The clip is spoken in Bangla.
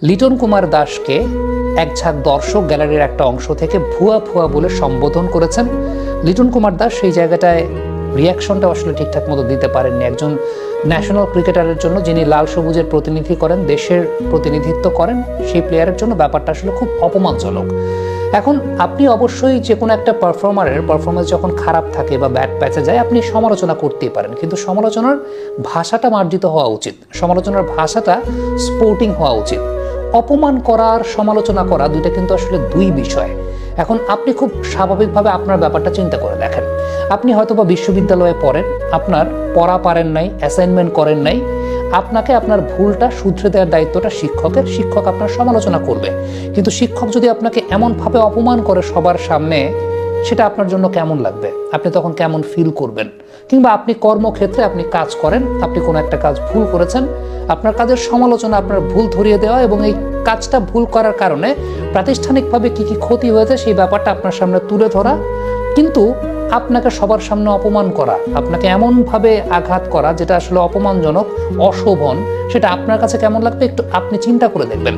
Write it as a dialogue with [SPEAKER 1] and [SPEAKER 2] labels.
[SPEAKER 1] লিটন কুমার দাসকে এক ঝাঁক দর্শক গ্যালারির একটা অংশ থেকে ভুয়া ভুয়া বলে সম্বোধন করেছেন। লিটন কুমার দাস সেই জায়গাটায় রিয়াকশনটা আসলে ঠিকঠাক মতো দিতে পারেননি। একজন ন্যাশনাল ক্রিকেটারের জন্য, যিনি লাল সবুজের প্রতিনিধি করেন, দেশের প্রতিনিধিত্ব করেন, সেই প্লেয়ারের জন্য ব্যাপারটা আসলে খুব অপমানজনক। এখন আপনি অবশ্যই যে কোনো একটা পারফর্মারের পারফরমেন্স যখন খারাপ থাকে বা ব্যাড প্যাচে যায়, আপনি সমালোচনা করতেই পারেন, কিন্তু সমালোচনার ভাষাটা মার্জিত হওয়া উচিত, সমালোচনার ভাষাটা স্পোর্টিং হওয়া উচিত। অপমান করা আর সমালোচনা করা দুইটা কিন্তু আসলে দুই বিষয়। এখন আপনি খুব স্বাভাবিকভাবে আপনার ব্যাপারটা চিন্তা করে দেখেন। আপনি হয়তোবা বিশ্ববিদ্যালয়ে পড়েন, আপনার পড়া পারেন নাই, অ্যাসাইনমেন্ট করেন নাই, আপনাকে আপনার ভুলটা শুধরে দেওয়ার দায়িত্বটা শিক্ষকের। শিক্ষক আপনার সমালোচনা করবে, কিন্তু শিক্ষক যদি আপনাকে এমনভাবে অপমান করে সবার সামনে, সেটা আপনার জন্য কেমন লাগবে? আপনি তখন কেমন ফিল করবেন? কিংবা আপনি কর্মক্ষেত্রে আপনি কাজ করেন, আপনি কোনো একটা কাজ ভুল করেছেন, আপনার কাজের সমালোচনা, আপনার ভুল ধরিয়ে দেওয়া এবং এই কাজটা ভুল করার কারণে প্রাতিষ্ঠানিকভাবে কি কি ক্ষতি হয়েছে সেই ব্যাপারটা আপনার সামনে তুলে ধরা, কিন্তু আপনাকে সবার সামনে অপমান করা, আপনাকে এমনভাবে আঘাত করা যেটা আসলে অপমানজনক, অশোভন, সেটা আপনার কাছে কেমন লাগবে একটু আপনি চিন্তা করে দেখবেন।